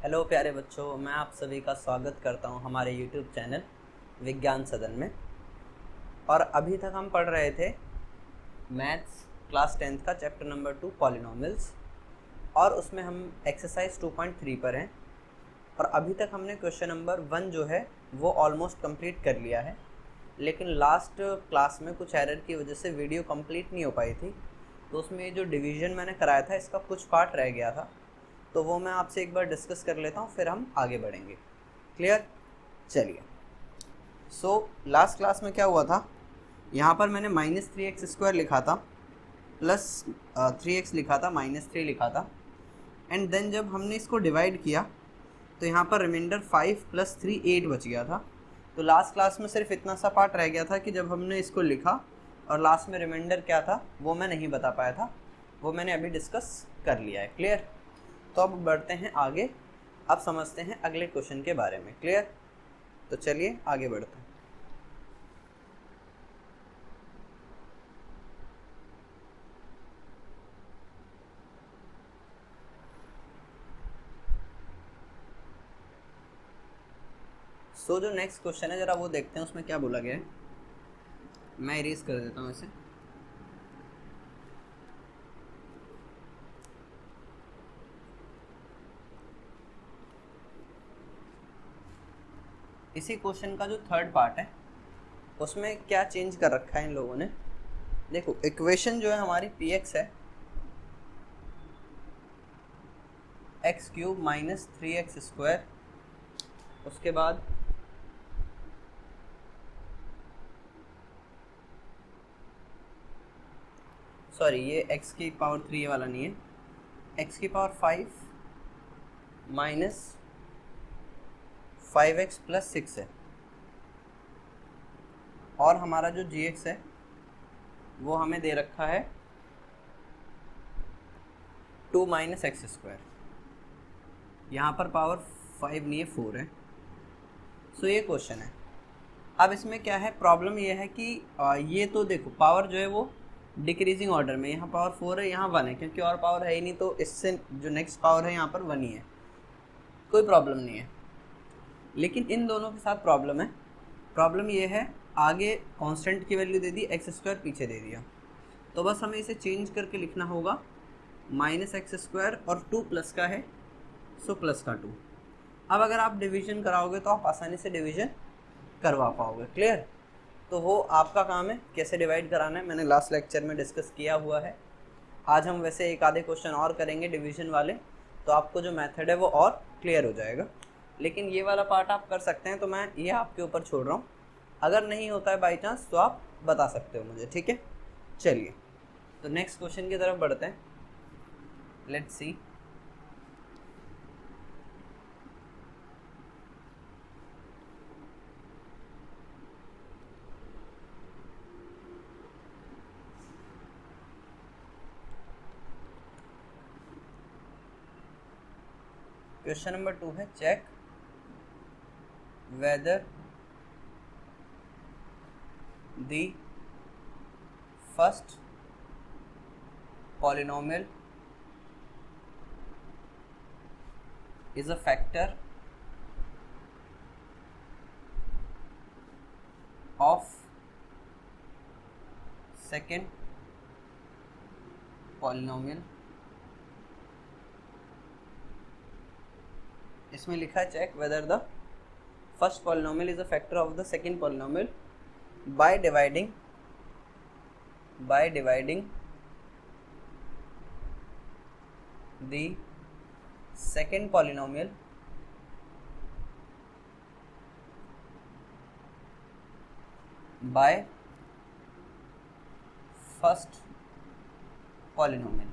Hello प्यारे बच्चों, मैं आप सभी का स्वागत करता हूं हमारे YouTube चैनल विज्ञान सदन में। और अभी तक हम पढ़ रहे थे मैथ्स क्लास 10th का चैप्टर नंबर 2 पॉलिनोमियल्स, और उसमें हम एक्सरसाइज 2.3 पर हैं। और अभी तक हमने क्वेश्चन नंबर 1 जो है वो ऑलमोस्ट कंप्लीट कर लिया है, लेकिन लास्ट क्लास में कुछ एरर की वजह से वीडियो कंप्लीट नहीं हो पाई थी। तो उसमें जो डिवीज़न मैंने कराया था इसका कुछ पार्ट रह गया था, तो वो मैं आपसे एक बार डिस्कस कर लेता हूँ, फिर हम आगे बढ़ेंगे। क्लियर? चलिए। लास्ट क्लास में क्या हुआ था, यहाँ पर मैंने -3x² लिखा था, प्लस 3x लिखा था, -3 लिखा था। एंड देन जब हमने इसको डिवाइड किया तो यहाँ पर रिमाइंडर 5 + 3 8 बच गया था। तो लास्ट क्लास में सिर्फ इतना सा पार्ट रह गया था कि जब हमने इसको लिखा और लास्ट में रिमाइंडर क्या था वो मैं नहीं बता पाया था, वो मैंने अभी डिस्कस कर लिया है। क्लियर? तो अब बढ़ते हैं आगे, अब समझते हैं अगले क्वेश्चन के बारे में। क्लियर? तो चलिए आगे बढ़ते हैं। जो नेक्स्ट क्वेश्चन है जरा वो देखते हैं, उसमें क्या बोला गया है। मैं इरेज कर देता हूँ इसे। इसी क्वेश्चन का जो थर्ड पार्ट है उसमें क्या चेंज कर रखा है इन लोगों ने। देखो, इक्वेशन जो है हमारी px है x³ - 3x², उसके बाद सॉरी ये x³ वाला नहीं है, x5 - 5x + 6 है। और हमारा जो gx है वो हमें दे रखा है 2 - x²। यहाँ पर पावर 5 नहीं है, 4 है। ये क्वेश्चन है। अब इसमें क्या है, प्रॉब्लम ये है कि ये तो देखो पावर जो है वो डिक्रीजिंग ऑर्डर में, यहाँ पावर 4 है, यहाँ 1 है, क्योंकि और पावर है ही नहीं, तो इससे जो नेक्स्ट पावर है यहाँ पर 1 ही है, कोई प्रॉब्लम नहीं है। लेकिन इन दोनों के साथ प्रॉब्लम है। प्रॉब्लम ये है, आगे कांस्टेंट की वैल्यू दे दी, x² पीछे दे दिया, तो बस हमें इसे चेंज करके लिखना होगा -x² और 2 प्लस का है, सो प्लस का 2। अब अगर आप डिवीजन कराओगे तो आप आसानी से डिवीजन करवा पाओगे। क्लियर? तो वो आपका काम है, कैसे डिवाइड कराना है मैंने लास्ट लेक्चर में डिस्कस किया हुआ है। आज हम वैसे एक आधे क्वेश्चन और करेंगे डिवीजन वाले, तो आपको जो मेथड है वो और क्लियर हो जाएगा। लेकिन ये वाला पार्ट आप कर सकते हैं, तो मैं ये आपके ऊपर छोड़ रहा हूँ। अगर नहीं होता है बाई चांस तो आप बता सकते हो मुझे, ठीक है? चलिए, तो नेक्स्ट क्वेश्चन की तरफ बढ़ते हैं। Let's see. क्वेश्चन नंबर 2 है, check whether the first polynomial is a factor of second polynomial। इसमें लिखा है check whether the first polynomial is a factor of the second polynomial by dividing the second polynomial by first polynomial।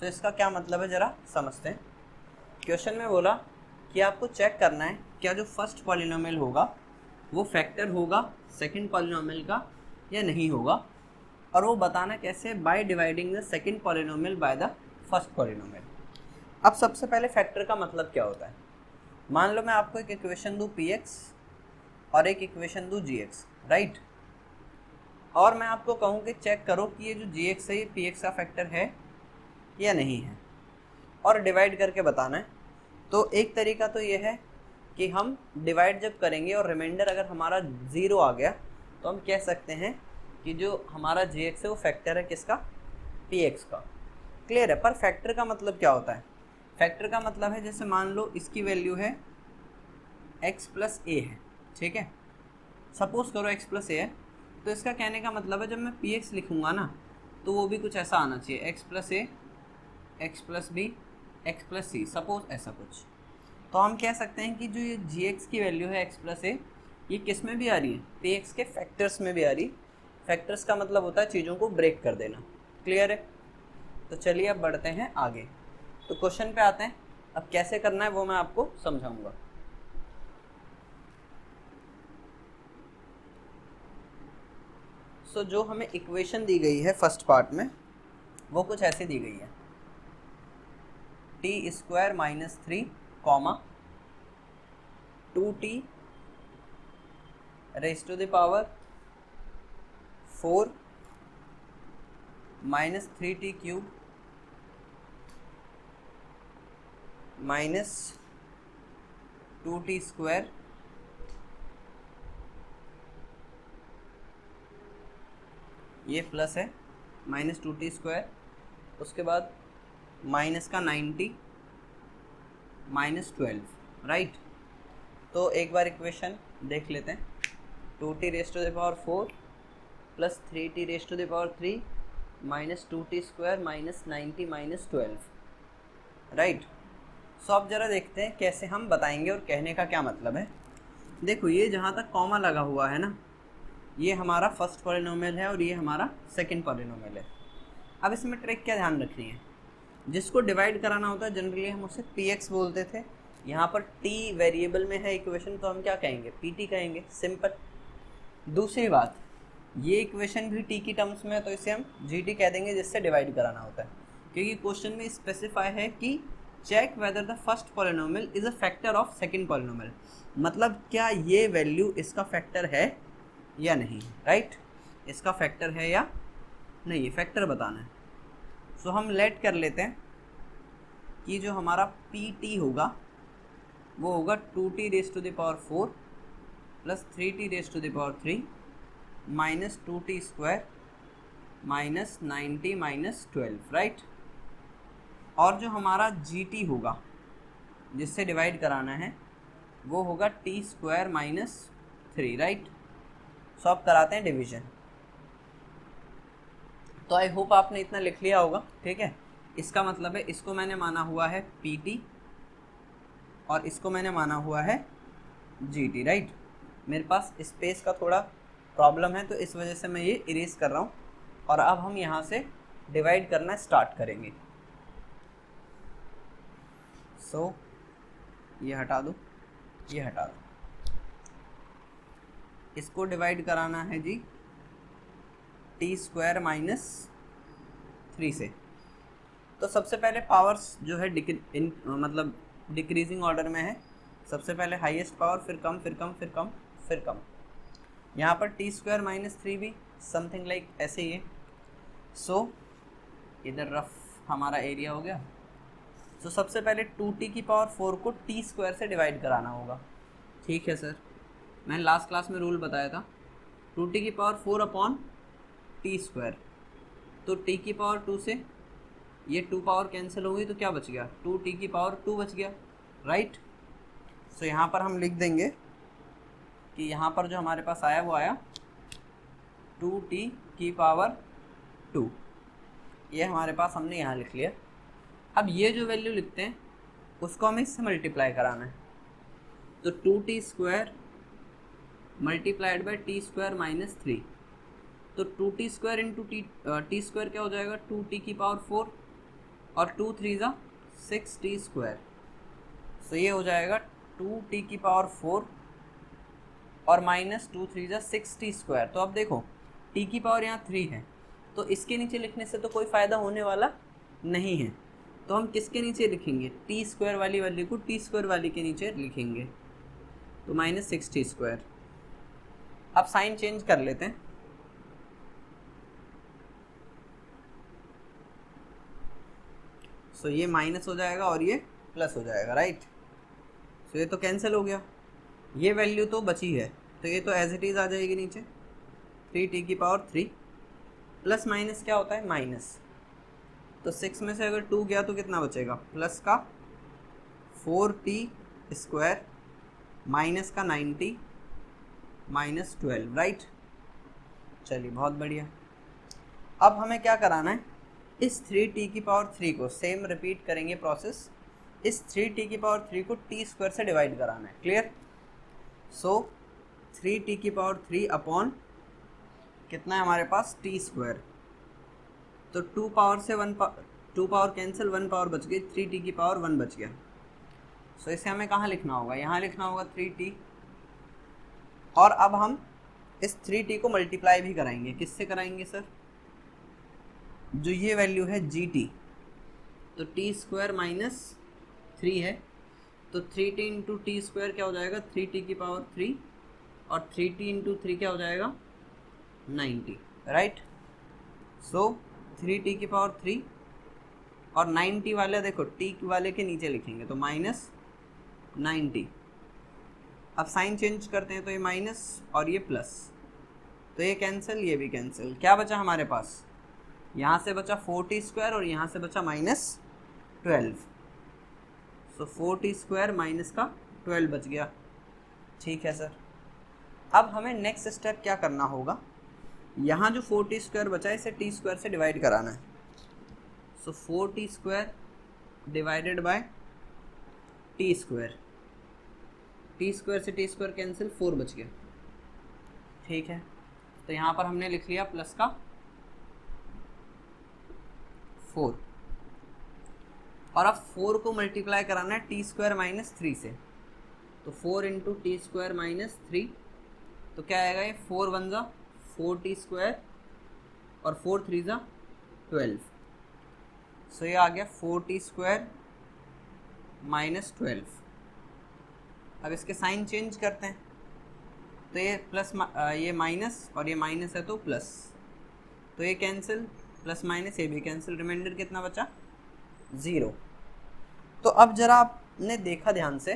इसका क्या मतलब है जरा समझते हैं। क्वेश्चन में बोला कि आपको चेक करना है क्या जो फर्स्ट पॉलिनोमियल होगा वो फैक्टर होगा सेकंड पॉलिनोमियल का या नहीं होगा, और वो बताना कैसे, by dividing the second polynomial by the first polynomial. अब सबसे पहले फैक्टर का मतलब क्या होता है। मान लो मैं आपको एक इक्वेशन दूँ px और एक इक्वेशन दूँ gx, राइट, और मैं आपको कहूँ कि चेक करो कि ये जो gx है ये px का फैक्टर है या नहीं है। और डिवाइड करके बताना है। तो एक तरीका तो ये है कि हम डिवाइड जब करेंगे और रिमाइंडर अगर हमारा 0 आ गया तो हम कह सकते हैं कि जो हमारा gx है वो फैक्टर है किसका, px का। क्लियर है। पर फैक्टर का मतलब क्या होता है? फैक्टर का मतलब है जैसे मान लो इसकी वैल्यू है x प्लस ए है, ठीक है, सपोज करो x प्लस ए है, तो इसका कहने का मतलब है जब मैं px लिखूंगा ना तो वो भी कुछ ऐसा आना चाहिए, x plus A, x plus B, x plus C, suppose ऐसा कुछ। तो हम कह सकते हैं कि जो ये gx की वैल्यू है x प्लस ए, ये किस में भी आ रही है, px के फैक्टर्स में भी आ रही। फैक्टर्स का मतलब होता है चीज़ों को ब्रेक कर देना। क्लियर है। तो चलिए अब बढ़ते हैं आगे। तो क्वेश्चन पे आते हैं। अब कैसे करना है वो मैं आपको समझाऊंगा। सो जो हमें इक्वेशन दी गई है फर्स्ट पार्ट में वो कुछ ऐसे दी गई है, T square minus 3 comma 2t raise to the power 4 minus 3t cube minus 2t square ये प्लस है माइनस 2t स्क्वायर, उसके बाद माइनस का 90 माइनस 12, राइट। तो एक बार इक्वेशन देख लेते हैं, 2t raise to the power 4 plus 3t raise to the power 3 minus 2t square minus 90 minus 12, right. So अब जरा देखते हैं कैसे हम बताएंगे और कहने का क्या मतलब है। देखो ये जहाँ तक कॉमा लगा हुआ है ना, ये हमारा फर्स्ट पॉलिनोमियल है और ये हमारा सेकंड पॉलिनोमियल है। अब इसमें ट्रिक क्या ध्यान रखनी है, जिसको डिवाइड कराना होता है जनरली हम उसे px बोलते थे। यहाँ पर t वेरिएबल में है इक्वेशन तो हम क्या कहेंगे, pt कहेंगे, सिंपल। दूसरी बात, ये इक्वेशन भी t की टर्म्स में है तो इसे हम gt कह देंगे, जिससे डिवाइड कराना होता है, क्योंकि क्वेश्चन में स्पेसिफाई है कि check whether the first polynomial is a factor of second polynomial, मतलब क्या ये वैल्यू इसका फैक्टर है या नहीं, राइट। इसका फैक्टर है या नहीं, ये फैक्टर बताना है। सो हम लेट कर लेते हैं कि जो हमारा pt होगा वो होगा 2t raise to the power 4 plus 3t raise to the power 3 minus 2t square minus 90 minus 12, right. और जो हमारा gt होगा जिससे डिवाइड कराना है वो होगा t square minus 3, right. So अब कराते हैं डिवीजन। तो आई होप आपने इतना लिख लिया होगा, ठीक है। इसका मतलब है इसको मैंने माना हुआ है pt और इसको मैंने माना हुआ है gt, राइट। मेरे पास स्पेस का थोड़ा प्रॉब्लम है तो इस वजह से मैं ये इरेज कर रहा हूँ और अब हम यहाँ से डिवाइड करना स्टार्ट करेंगे। सो ये हटा दो, ये हटा दो, इसको डिवाइड कराना है जी टी स्क्वायर माइनस 3 से। तो सबसे पहले पावर्स जो है मतलब डिक्रीजिंग ऑर्डर में है, सबसे पहले हाईएस्ट पावर, फिर कम, फिर कम, फिर कम, फिर कम। यहाँ पर टी स्क्वायर माइनस 3 भी समथिंग लाइक ऐसे ही है। सो इधर रफ हमारा एरिया हो गया। सो सबसे पहले 2t की पावर 4 को टी स्क्वायर से डिवाइड कराना होगा, ठीक है सर। मैंने लास्ट क्लास में रूल बताया था 2t की पावर 4 अपॉन टी स्क्वायर, तो t की पावर 2 से ये 2 पावर कैंसिल हो गई तो क्या बच गया, 2t की पावर 2 बच गया, राइट। सो यहाँ पर हम लिख देंगे कि यहाँ पर जो हमारे पास आया वो आया 2t की पावर 2, ये हमारे पास हमने यहाँ लिख लिया। अब ये जो वैल्यू लिखते हैं उसको हमें इससे मल्टीप्लाई कराना है, तो 2t square multiplied by T square minus 3, तो 2t square into T square क्या हो जाएगा, 2t की पावर 4 और 2 3 ज़ा 6t स्क्वायर। सो ये हो जाएगा 2t की पावर 4 और माइनस 2 3 ज़ा 6t स्क्वायर। तो अब देखो t की पावर यहाँ 3 है तो इसके नीचे लिखने से तो कोई फ़ायदा होने वाला नहीं है, तो हम किसके नीचे लिखेंगे, टी स्क्वायर वाली वैल्यू को टी स्क्वायर वाली के नीचे लिखेंगे, तो माइनस 6t स्क्वायर। अब साइन चेंज कर लेते हैं। सो ये माइनस हो जाएगा और ये प्लस हो जाएगा, राइट। सो ये तो कैंसिल हो गया, ये वैल्यू तो बची है, तो ये तो एज इट इज़ आ जाएगी नीचे 3t³ प्लस माइनस क्या होता है माइनस, तो 6 में से अगर 2 गया तो कितना बचेगा, प्लस का 4t² माइनस का 90 माइनस 12, राइट। चलिए बहुत बढ़िया। अब हमें क्या कराना है, इस 3t³ को सेम रिपीट करेंगे प्रोसेस, इस 3t³ को t² से डिवाइड कराना है, क्लियर। सो 3t³ अपॉन कितना है हमारे पास t², तो 2 पावर से 2 पावर कैंसिल, 1 पावर बच गई, 3t⁻1 बच गया। सो इसे हमें कहाँ लिखना होगा, यहाँ लिखना होगा 3t, और अब हम इस 3t को मल्टीप्लाई भी कराएंगे, किससे कराएंगे सर, जो ये वैल्यू है gt, तो t² माइनस 3 है, तो 3t इंटू t² क्या हो जाएगा 3t⁻3, और 3t इंटू 3 क्या हो जाएगा 90, राइट। सो 3t⁻3 और 90 वाले देखो t वाले के नीचे लिखेंगे तो माइनस 90, अब साइन चेंज करते हैं तो ये माइनस और ये प्लस, तो ये कैंसिल, ये भी कैंसिल, क्या बचा हमारे पास, यहाँ से बचा 4t² और यहाँ से बचा -12, सो 4t² माइनस का 12 बच गया, ठीक है सर। अब हमें नेक्स्ट स्टेप क्या करना होगा, यहाँ जो 4t² बचा है इसे t² से डिवाइड कराना है, सो 4t² divided by t², t² से t² कैंसिल, 4 बच गया, ठीक है। तो यहाँ पर हमने लिख लिया प्लस का 4, और अब 4 को मल्टीप्लाई कराना है t² माइनस 3 से, तो 4 इंटू t² माइनस 3, तो क्या आएगा ये 4 1 जा 4t² और 4 3 जा 12, सो ये आ गया 4t² माइनस 12। अब इसके साइन चेंज करते हैं, तो ये प्लस ये माइनस और ये माइनस है तो प्लस, तो ये कैंसिल, प्लस माइनस ये भी कैंसिल, रिमाइंडर कितना बचा 0। तो अब जरा आपने देखा ध्यान से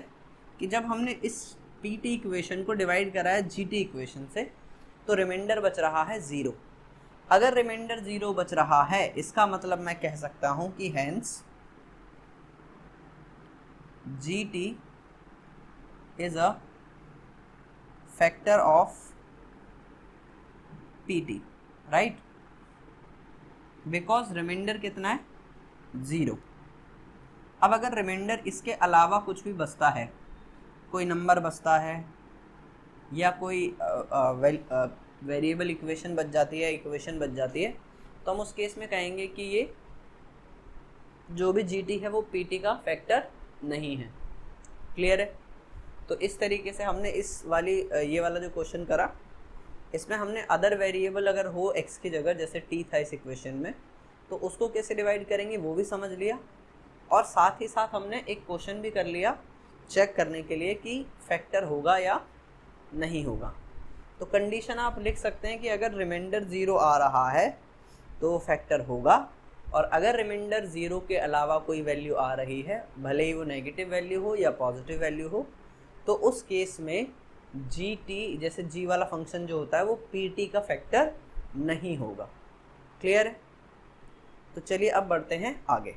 कि जब हमने इस pt इक्वेशन को डिवाइड करा है gt इक्वेशन से, तो रिमाइंडर बच रहा है 0। अगर रिमाइंडर 0 बच रहा है, इसका मतलब मैं कह सकता हूं कि hence gt is a factor of pt, right, because remainder कितना है 0। अब अगर रिमाइंडर इसके अलावा कुछ भी बचता है, कोई नंबर बचता है या कोई वेरिएबल इक्वेशन बच जाती है, इक्वेशन बच जाती है, तो हम उस केस में कहेंगे कि ये जो भी gt है वो pt का फैक्टर नहीं है, क्लियर है। तो इस तरीके से हमने इस वाली ये वाला जो क्वेश्चन करा, इसमें हमने अदर वेरिएबल अगर हो x की जगह, जैसे t था इस इक्वेशन में, तो उसको कैसे डिवाइड करेंगे वो भी समझ लिया, और साथ ही साथ हमने एक क्वेश्चन भी कर लिया चेक करने के लिए कि फैक्टर होगा या नहीं होगा। तो कंडीशन आप लिख सकते हैं कि अगर रिमाइंडर 0 आ रहा है तो फैक्टर होगा, और अगर रिमाइंडर 0 के अलावा कोई वैल्यू आ रही है, भले ही वो नेगेटिव वैल्यू हो या पॉजिटिव वैल्यू हो, तो उस केस में gt जैसे g वाला फंक्शन जो होता है वो pt का फैक्टर नहीं होगा, क्लियर है। तो चलिए अब बढ़ते हैं आगे।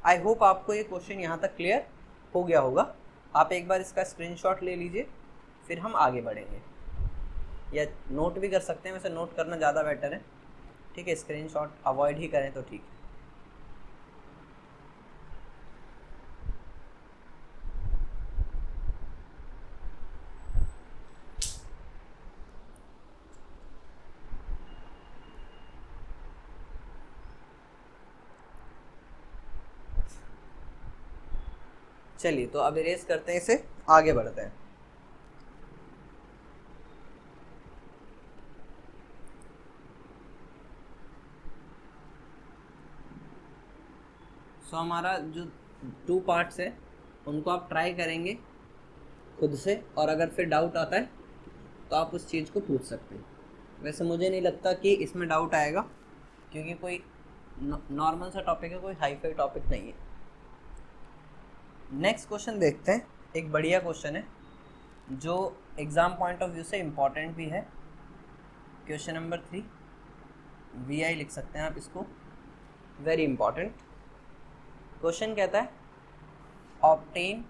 आई होप आपको ये क्वेश्चन यहाँ तक क्लियर हो गया होगा। आप एक बार इसका स्क्रीनशॉट ले लीजिए, फिर हम आगे बढ़ेंगे, या नोट भी कर सकते हैं, वैसे नोट करना ज़्यादा बेटर है, ठीक है, स्क्रीनशॉट अवॉइड ही करें तो ठीक है। चलिए तो अब इरेज करते हैं इसे, आगे बढ़ते हैं। सो हमारा जो 2 पार्ट्स है उनको आप ट्राई करेंगे खुद से, और अगर फिर डाउट आता है तो आप उस चीज़ को पूछ सकते हैं। वैसे मुझे नहीं लगता कि इसमें डाउट आएगा, क्योंकि कोई नॉर्मल सा टॉपिक है, कोई हाई फाई टॉपिक नहीं है। नेक्स्ट क्वेश्चन देखते हैं, एक बढ़िया क्वेश्चन है जो एग्ज़ाम पॉइंट ऑफ व्यू से इम्पॉर्टेंट भी है। क्वेश्चन नंबर 3, VI लिख सकते हैं आप इसको, वेरी इंपॉर्टेंट क्वेश्चन। कहता है obtain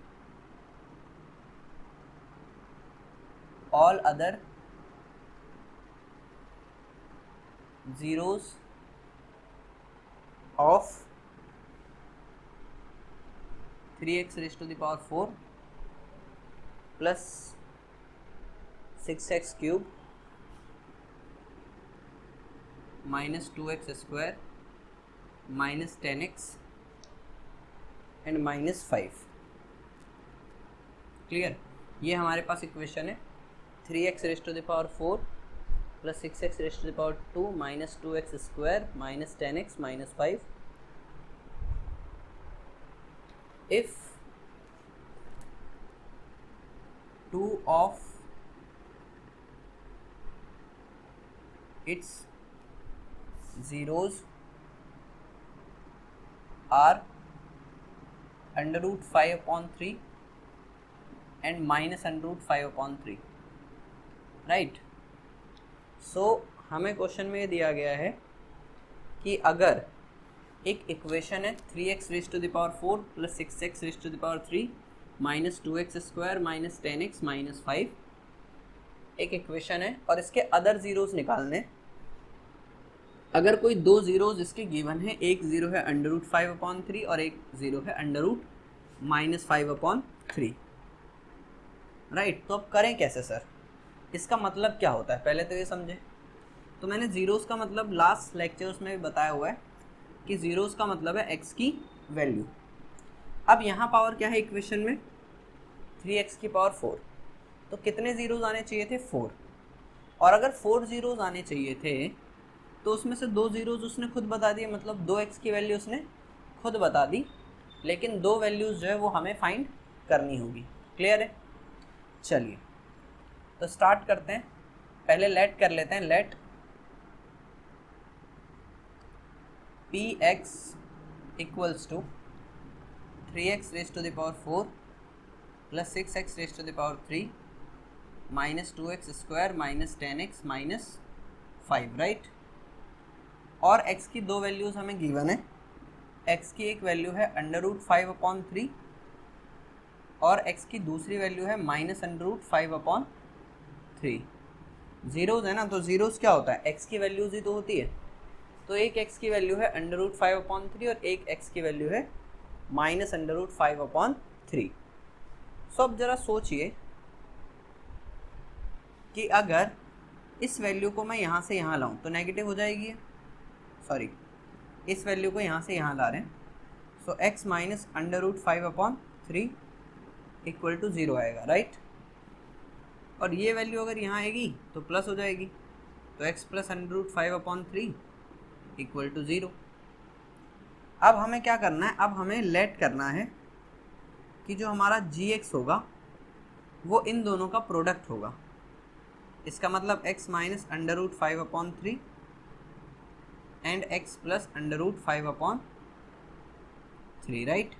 all other zeros of 3x raised to the power 4 plus 6x cube minus 2x square minus 10x and minus 5। Clear? ये हमारे पास इक्वेशन है 3x raised to the power 4 plus 6x raised to the power 2 minus 2x square minus 10x minus 5 if 2 of its zeros are under root 5 upon 3 and minus under root 5 upon 3, right. So हमें question में ये दिया गया है कि अगर एक equation है 3x raise to the power 4 plus 6x raise to the power 3 minus 2x square minus 10x minus 5, एक इक्वेशन है और इसके अदर ज़ीरोज़ निकालने। अगर कोई दो ज़ीरोज़ इसके गिवन है, एक ज़ीरो है अंडर रूट 5 अपॉन 3 और एक ज़ीरो है under root minus 5 upon 3, right. तो अब करें कैसे सर, इसका मतलब क्या होता है पहले तो ये समझें। तो मैंने ज़ीरोज़ का मतलब लास्ट लेक्चर्स में भी बताया हुआ है कि ज़ीरोज़ का मतलब है x की वैल्यू। अब यहाँ पावर क्या है इक्वेशन में, 3x की पावर 4, तो कितने ज़ीरोज़ आने चाहिए थे, 4। और अगर 4 ज़ीरोज़ आने चाहिए थे तो उसमें से 2 ज़ीरोज़ उसने खुद बता दिए, मतलब 2x की वैल्यू उसने खुद बता दी, लेकिन 2 वैल्यूज़ जो है वो हमें फाइंड करनी होगी। क्लियर है? चलिए तो स्टार्ट करते हैं। पहले लेट कर लेते हैं, let px equals to 3x raise to the power 4 plus 6x raise to the power 3 minus 2x square minus 10x minus 5, right. और x की दो वैल्यूज़ हमें गिवन है। x की एक वैल्यू है अंडर रूट 5 अपॉन 3 और x की दूसरी वैल्यू है minus under root 5 upon 3। Zeros है ना, तो ज़ीरोज़ क्या होता है, x की वैल्यूज़ ही तो होती है। तो एक x की वैल्यू है अंडर रूट 5 अपॉन 3 और एक x की वैल्यू है माइनस अंडर रूट 5 अपॉन 3। सो अब ज़रा सोचिए कि अगर इस वैल्यू को मैं यहाँ से यहाँ लाऊं तो नेगेटिव हो जाएगी, सॉरी इस वैल्यू को यहाँ से यहाँ ला रहे हैं, so x minus under root 5 upon 3 equal to 0 आएगा, राइट। और ये वैल्यू अगर यहाँ आएगी तो प्लस हो जाएगी, तो x plus under root 5 upon 3 equal to 0। अब हमें क्या करना है, अब हमें लेट करना है कि जो हमारा gx होगा वो इन दोनों का प्रोडक्ट होगा। इसका मतलब x minus under root 5 upon 3 and x plus under root 5 upon 3, right.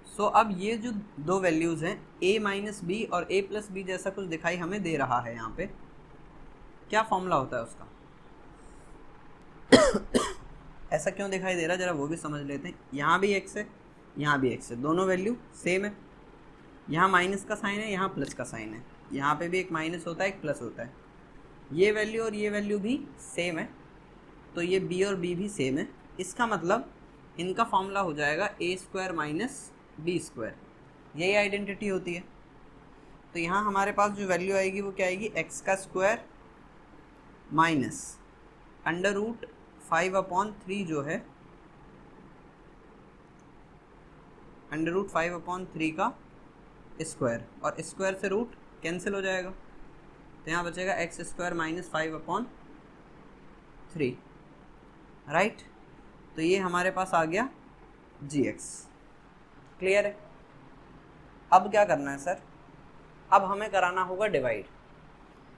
So अब ये जो दो वैल्यूज़ हैं a माइनस बी और a प्लस बी जैसा कुछ दिखाई हमें दे रहा है। यहाँ पे क्या फॉर्मूला होता है उसका ऐसा क्यों दिखाई दे रहा है, ज़रा वो भी समझ लेते हैं। यहाँ भी x है, यहाँ भी x है, दोनों वैल्यू सेम है। यहाँ माइनस का साइन है, यहाँ प्लस का साइन है, यहाँ पे भी एक माइनस होता है एक प्लस होता है। ये वैल्यू और ये वैल्यू भी सेम है, तो ये b और b भी सेम है। इसका मतलब इनका फॉर्मूला हो जाएगा a square minus B square, यही आइडेंटिटी होती है। तो यहाँ हमारे पास जो वैल्यू आएगी वो क्या आएगी, x का square minus under root 5 upon 3 जो है अंडर रूट 5 अपॉन 3 का स्क्वायर, और स्क्वायर से रूट कैंसिल हो जाएगा, तो यहाँ बचेगा x square minus 5 upon 3, right. तो ये हमारे पास आ गया gx। क्लियर है? अब क्या करना है सर, अब हमें कराना होगा डिवाइड।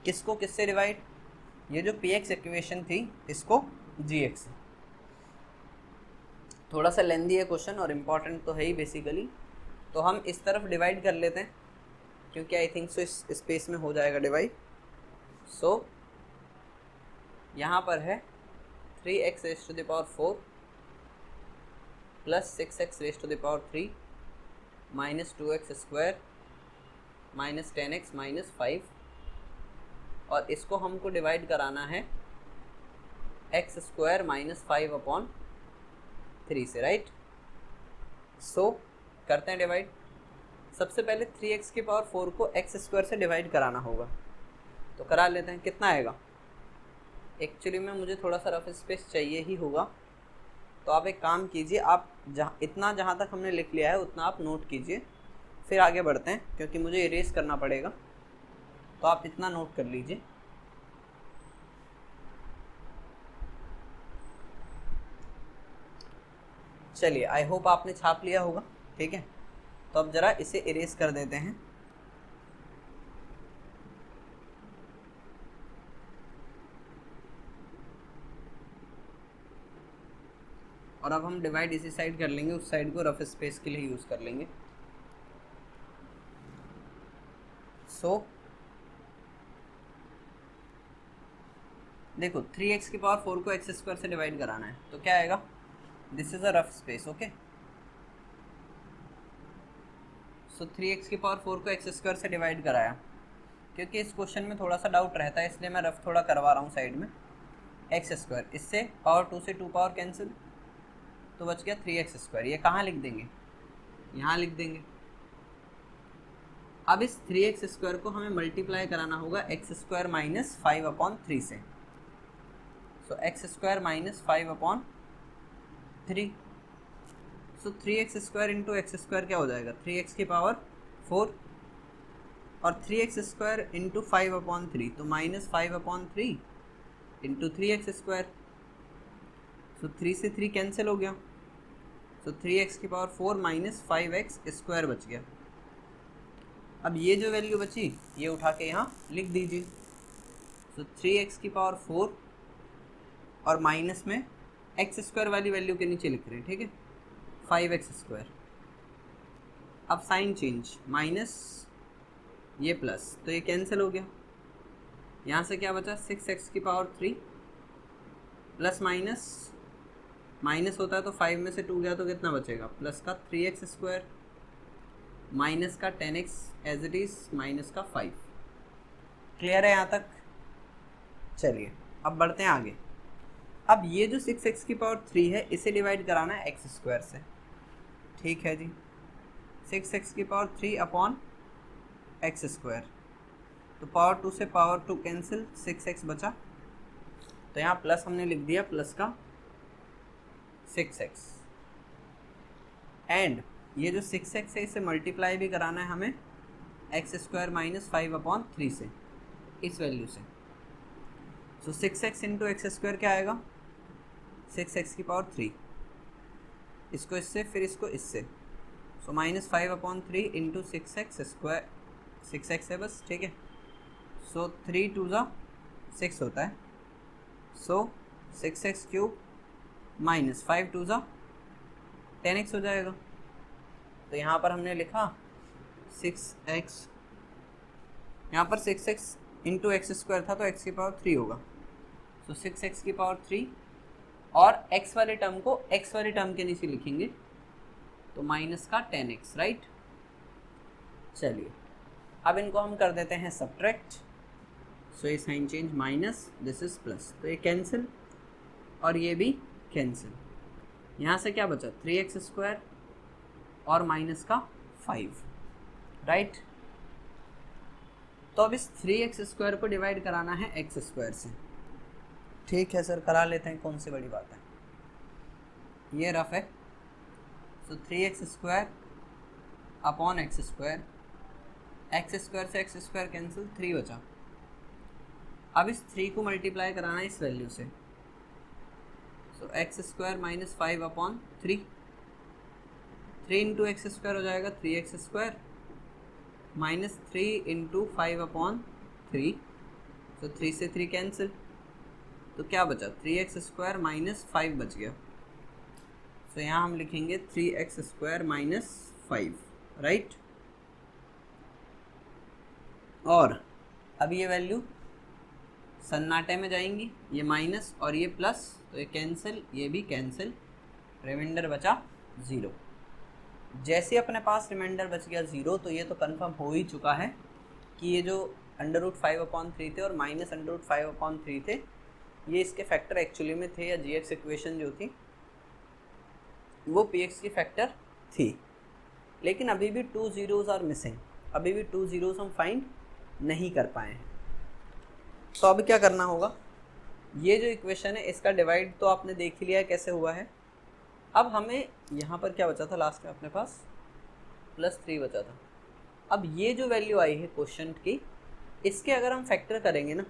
किसको किससे डिवाइड, ये जो px इक्वेशन थी इसको gx से। थोड़ा सा लेंदी है क्वेश्चन और इम्पॉर्टेंट तो है ही बेसिकली, तो हम इस तरफ डिवाइड कर लेते हैं क्योंकि आई थिंक सो इस स्पेस में हो जाएगा डिवाइड। सो यहाँ पर है 3x raise to the power 4 plus 6x raise to the power 3 minus 2x square minus 10x minus 5, और इसको हमको डिवाइड कराना है x स्क्वायर माइनस 5/3 से, राइट। सो करते हैं डिवाइड। सबसे पहले 3x की पावर 4 को x स्क्वायर से डिवाइड कराना होगा, तो करा लेते हैं। कितना आएगा? एक्चुअली में मुझे थोड़ा सा रफ स्पेस चाहिए ही होगा, तो आप एक काम कीजिए, आप जहाँ तक हमने लिख लिया है उतना आप नोट कीजिए, फिर आगे बढ़ते हैं क्योंकि मुझे इरेज करना पड़ेगा, तो आप इतना नोट कर लीजिए। चलिए, आई होप आपने छाप लिया होगा, ठीक है। तो अब ज़रा इसे इरेज कर देते हैं। और अब हम डिवाइड इसी साइड कर लेंगे, उस साइड को रफ स्पेस के लिए यूज़ कर लेंगे। सो देखो 3x की पावर 4 को x स्क्वायर से डिवाइड कराना है, तो क्या आएगा? This is a rough space, okay. So 3x की पावर 4 को x स्क्वायर से डिवाइड कराया, क्योंकि इस क्वेश्चन में थोड़ा सा डाउट रहता है इसलिए मैं रफ थोड़ा करवा रहा हूँ साइड में। x स्क्वायर, इससे पावर 2 से 2 पावर कैंसिल, तो बच गया 3x स्क्वायर। ये कहाँ लिख देंगे? यहाँ लिख देंगे। अब इस 3x स्क्वायर को हमें मल्टीप्लाई कराना होगा x स्क्वायर माइनस 5/3 से। सो x स्क्वायर माइनस 5/3। सो 3x square into X square क्या हो जाएगा? 3x की पावर 4 और 3x स्क्वायर इंटू 5/3, तो माइनस 5/3 इंटू 3x स्क्वायर। सो 3 से 3 कैंसिल हो गया, सो 3x की पावर 4 माइनस 5x स्क्वायर बच गया। अब ये जो वैल्यू बची ये उठा के यहाँ लिख दीजिए। सो 3x की पावर 4 और माइनस में एक्स स्क्वायर वाली वैल्यू के नीचे लिख रहे हैं, ठीक है, 5x स्क्वायर। अब साइन चेंज, माइनस ये प्लस, तो ये कैंसिल हो गया। यहाँ से क्या बचा? 6x की पावर 3 प्लस माइनस, माइनस होता है तो 5 में से 2 गया तो कितना बचेगा? प्लस का 3x स्क्वायर माइनस का 10x as it is minus का 5। क्लियर है यहाँ तक? चलिए अब बढ़ते हैं आगे। अब ये जो 6x की पावर 3 है इसे डिवाइड कराना है एक्स स्क्वायर से, ठीक है जी। 6x की पावर 3 अपॉन एक्स स्क्वायर, तो पावर 2 से पावर 2 कैंसिल, 6x बचा, तो यहाँ प्लस हमने लिख दिया, प्लस का 6x। एंड ये जो 6x है इसे मल्टीप्लाई भी कराना है हमें एक्स स्क्वायर माइनस 5/3 से, इस वैल्यू से। सो 6x इंटू एक्स स्क्वायर क्या आएगा? 6x की पावर 3, इसको इससे फिर इसको इससे, so minus 5/3 into 6x square, 6x है बस, ठीक है। सो 3 2 ज़ा 6 होता है, सो 6x क्यूब माइनस 5 2 ज़ा 10x हो जाएगा। तो यहाँ पर हमने लिखा 6x, यहाँ पर 6x इंटू एक्स स्क्वायर था तो x की पावर 3 होगा, सो 6x की पावर 3 और x वाले टर्म को x वाले टर्म के नीचे लिखेंगे, तो माइनस का 10x, राइट। चलिए अब इनको हम कर देते हैं सब्ट्रैक्ट। सो ये sign change, minus, this is plus, तो ये कैंसिल और ये भी कैंसिल। यहाँ से क्या बचा? 3x स्क्वायर और माइनस का 5, राइट। तो अब इस 3x स्क्वायर को डिवाइड कराना है एक्स स्क्वायर से, ठीक है सर, करा लेते हैं, कौन सी बड़ी बात है। ये रफ है, सो 3x square upon x square, x square से एक्स स्क्वायर कैंसिल, 3 बचा। अब इस 3 को मल्टीप्लाई कराना है इस वैल्यू से, so X square minus 5/3, 3 into X square हो जाएगा 3x स्क्वायर माइनस 3 इंटू 5/3, तो 3 से 3 कैंसिल, तो क्या बचा? 3x स्क्वायर माइनस 5 बच गया। तो यहाँ हम लिखेंगे 3x² माइनस 5, राइट। और अब ये वैल्यू सन्नाटे में जाएंगी, ये माइनस और ये प्लस, तो ये कैंसिल, ये भी कैंसिल, रिमाइंडर बचा 0। जैसे अपने पास रिमाइंडर बच गया 0, तो ये तो कंफर्म हो ही चुका है कि ये जो √5/3 थे और माइनस √5/3 थे, ये इसके फैक्टर एक्चुअली में थे, या gx इक्वेशन जो थी वो px की फैक्टर थी। लेकिन अभी भी 2 zeros आर मिसिंग, अभी भी 2 zeros हम फाइंड नहीं कर पाए हैं। तो अब क्या करना होगा, ये जो इक्वेशन है इसका डिवाइड तो आपने देख ही लिया है कैसे हुआ है। अब हमें यहाँ पर क्या बचा था, लास्ट में अपने पास +3 बचा था। अब ये जो वैल्यू आई है क्वेश्चन की, इसके अगर हम फैक्टर करेंगे ना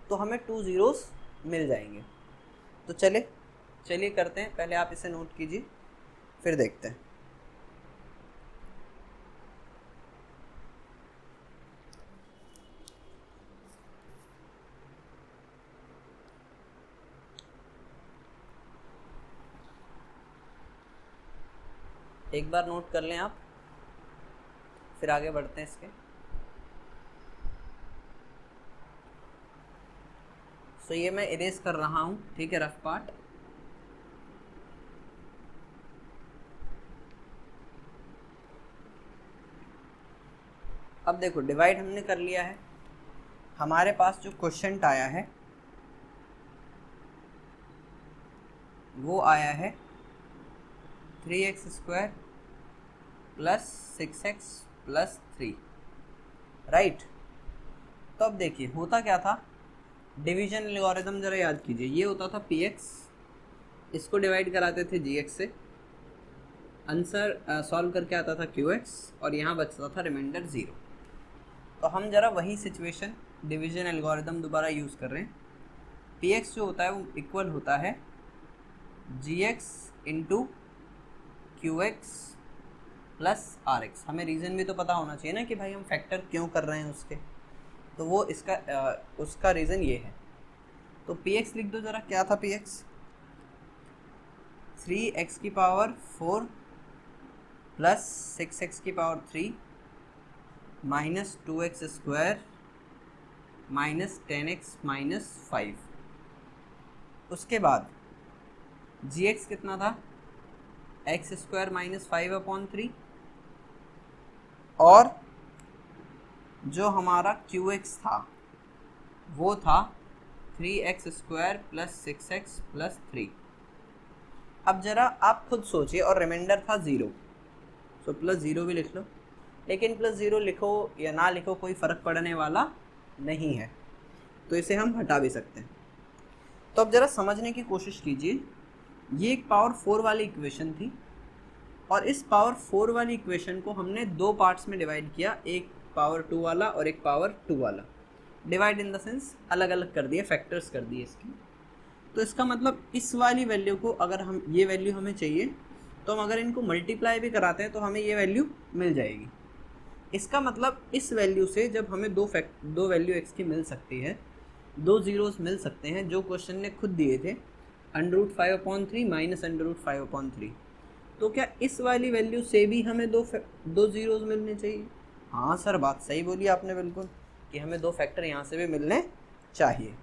तो हमें 2 zeros मिल जाएंगे। तो चलिए करते हैं, पहले आप इसे नोट कीजिए फिर देखते हैं। एक बार नोट कर लें आप, फिर आगे बढ़ते हैं इसके। तो ये मैं इरेज कर रहा हूँ, ठीक है, रफ पार्ट। अब देखो डिवाइड हमने कर लिया है, हमारे पास जो क्वेश्चन आया है वो आया है 3x² + 6x + 3, राइट। तो अब देखिए होता क्या था, डिवीजन एल्गोरिथम जरा याद कीजिए। ये होता था px, इसको डिवाइड कराते थे gx से, आंसर सॉल्व करके आता था qx, और यहाँ बचता था रिमाइंडर 0। तो हम जरा वही सिचुएशन डिवीजन एल्गोरिथम दोबारा यूज़ कर रहे हैं। px जो होता है वो इक्वल होता है gx × qx + rx। हमें रीज़न भी तो पता होना चाहिए ना कि भाई हम फैक्टर क्यों कर रहे हैं उसके, तो वो उसका रीज़न ये है। तो px लिख दो ज़रा, क्या था px, 3x⁴ + 6x⁴ -2x² -10x - 5। उसके बाद gx कितना था, x² - 5/3, और जो हमारा qx था वो था 3x² + 6x + 3। अब जरा आप खुद सोचिए, और रिमाइंडर था 0, तो +0 भी लिख लो, लेकिन +0 लिखो या ना लिखो कोई फ़र्क पड़ने वाला नहीं है, तो इसे हम हटा भी सकते हैं। तो अब ज़रा समझने की कोशिश कीजिए, ये एक पावर 4 वाली इक्वेशन थी, और इस पावर 4 वाली इक्वेशन को हमने 2 पार्ट्स में डिवाइड किया, एक पावर 2 वाला और एक पावर 2 वाला। डिवाइड इन द सेंस अलग अलग कर दिए, फैक्टर्स कर दिए इसकी। तो इसका मतलब इस वाली वैल्यू को, अगर हम ये वैल्यू हमें चाहिए तो हम अगर इनको मल्टीप्लाई भी कराते हैं तो हमें ये वैल्यू मिल जाएगी। इसका मतलब इस वैल्यू से जब हमें दो वैल्यू x की मिल सकती है, 2 zeros मिल सकते हैं जो क्वेश्चन ने खुद दिए थे, √5/3 - √5/3, तो क्या इस वाली वैल्यू से भी हमें दो zeros मिलने चाहिए? हाँ सर, बात सही बोली आपने बिल्कुल, कि हमें 2 फैक्टर यहाँ से भी मिलने चाहिए।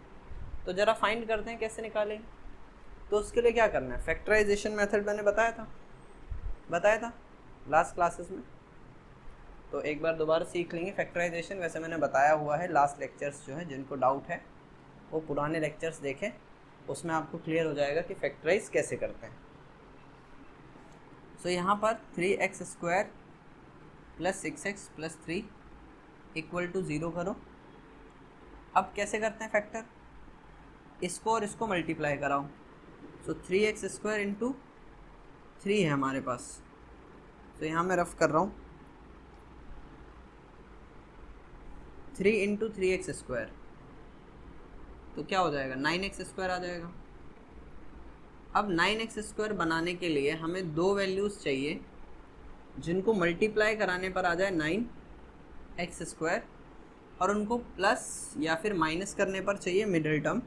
तो ज़रा फाइंड करते हैं कैसे निकालें। तो उसके लिए क्या करना है, फैक्टराइजेशन मेथड मैंने बताया था लास्ट क्लासेस में, तो एक बार दोबारा सीख लेंगे फैक्टराइजेशन। वैसे मैंने बताया हुआ है लास्ट लेक्चर्स जो है, जिनको डाउट है वो पुराने लेक्चर्स देखें, उसमें आपको क्लियर हो जाएगा कि फैक्टराइज कैसे करते हैं। सो यहाँ पर 3x² + 6x + 3 = 0 करो। अब कैसे करते हैं फैक्टर, इसको और इसको मल्टीप्लाई कराओ। सो 3x² × 3 है हमारे पास, तो यहाँ मैं रफ कर रहा हूँ, 3 × 3x², तो क्या हो जाएगा, 9x² आ जाएगा। अब 9x² बनाने के लिए हमें 2 वैल्यूज़ चाहिए जिनको मल्टीप्लाई कराने पर आ जाए 9x², और उनको प्लस या फिर माइनस करने पर चाहिए मिडिल टर्म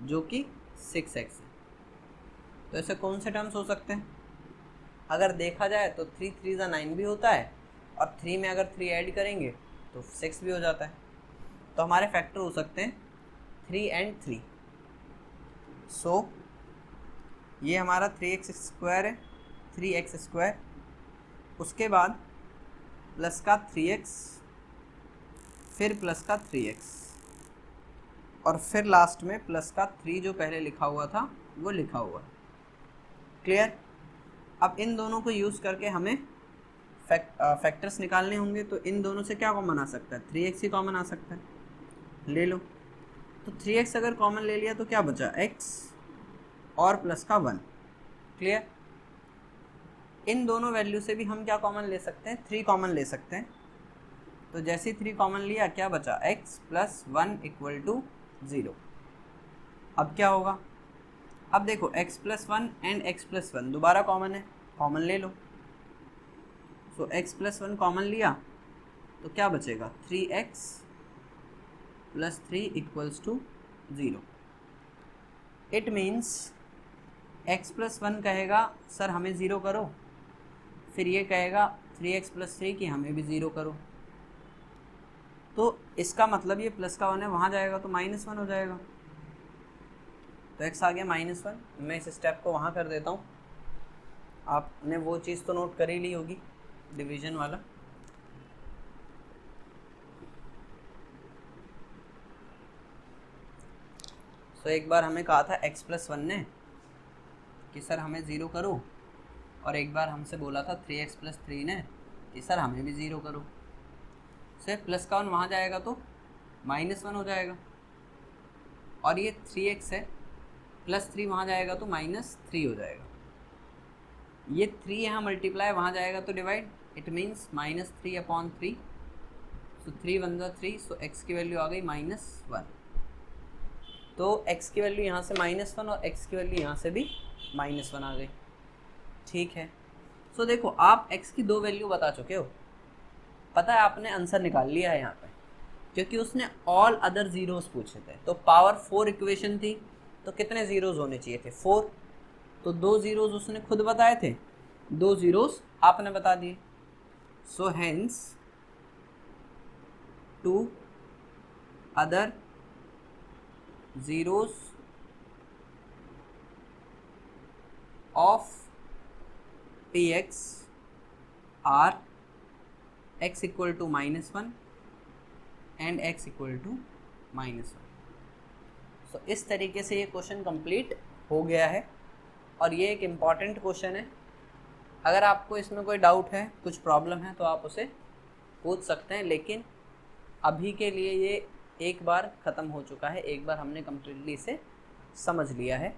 जो कि 6x है। तो ऐसे कौन से टर्म्स हो सकते हैं? अगर देखा जाए तो 3 3 ज़ा 9 भी होता है, और 3 में अगर 3 ऐड करेंगे तो 6 भी हो जाता है। तो हमारे फैक्टर हो सकते हैं 3 and 3। सो ये हमारा 3x² है, 3x², उसके बाद प्लस का 3x, फिर प्लस का 3x, और फिर लास्ट में प्लस का 3 जो पहले लिखा हुआ था वो लिखा हुआ है। क्लियर? अब इन दोनों को यूज़ करके हमें फैक्टर्स निकालने होंगे। तो इन दोनों से क्या कॉमन आ सकता है? 3x ही कॉमन आ सकता है, ले लो। तो 3x अगर कॉमन ले लिया तो क्या बचा? x और प्लस का 1। क्लियर? इन दोनों वैल्यू से भी हम क्या कॉमन ले सकते हैं? 3 कॉमन ले सकते हैं। तो जैसे ही 3 कॉमन लिया, क्या बचा? x + 1 = 0। अब क्या होगा? अब देखो x + 1 एंड x + 1 दोबारा कॉमन है, कॉमन ले लो। सो x + 1 कॉमन लिया तो क्या बचेगा? 3x + 3 = 0। इट मीन्स x + 1 कहेगा सर हमें 0 करो, फिर ये कहेगा 3x + 3 कि हमें भी 0 करो। तो इसका मतलब ये प्लस का 1 है, वहाँ जाएगा तो -1 हो जाएगा। तो x आ गया -1। मैं इस स्टेप को वहाँ कर देता हूँ। आपने वो चीज़ तो नोट कर ही ली होगी, डिवीजन वाला। तो एक बार हमें कहा था x + 1 ने कि सर हमें 0 करो, और एक बार हमसे बोला था 3x + 3 ने कि सर हमें भी 0 करो। सिर्फ प्लस का 1 वहाँ जाएगा तो -1 हो जाएगा, और ये 3x है, +3 वहाँ जाएगा तो -3 हो जाएगा। ये 3 यहाँ मल्टीप्लाई, वहाँ जाएगा तो divide. It means -3/3। So 3 × 1 = 3। So x की वैल्यू आ गई -1। तो x की वैल्यू यहाँ से -1 और x की वैल्यू यहाँ से भी -1 आ गई। ठीक है। सो देखो आप x की 2 वैल्यू बता चुके हो, पता है आपने आंसर निकाल लिया है यहाँ पे, क्योंकि उसने ऑल अदर ज़ीरोज़ पूछे थे। तो पावर 4 इक्वेशन थी, तो कितने ज़ीरोज़ होने चाहिए थे? 4। तो 2 ज़ीरोज़ उसने खुद बताए थे, 2 ज़ीरोज़ आपने बता दिए। So hence 2 other zeros of px are x = -1 and x = -1। So इस तरीके से ये क्वेश्चन कंप्लीट हो गया है, और ये एक इम्पॉर्टेंट क्वेश्चन है। अगर आपको इसमें कोई डाउट है, कुछ प्रॉब्लम है, तो आप उसे पूछ सकते हैं, लेकिन अभी के लिए ये एक बार ख़त्म हो चुका है, एक बार हमने कम्प्लीटली इसे समझ लिया है।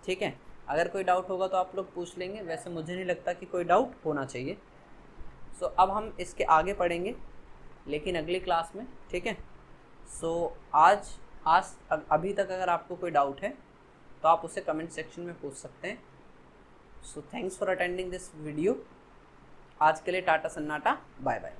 ठीक है? अगर कोई डाउट होगा तो आप लोग पूछ लेंगे, वैसे मुझे नहीं लगता कि कोई डाउट होना चाहिए। सो अब हम इसके आगे पढ़ेंगे, लेकिन अगली क्लास में। ठीक है? सो आज अभी तक अगर आपको कोई डाउट है तो आप उसे कमेंट सेक्शन में पूछ सकते हैं। So thanks for attending this video. आज के लिए टाटा सन्नाटा, बाय बाय।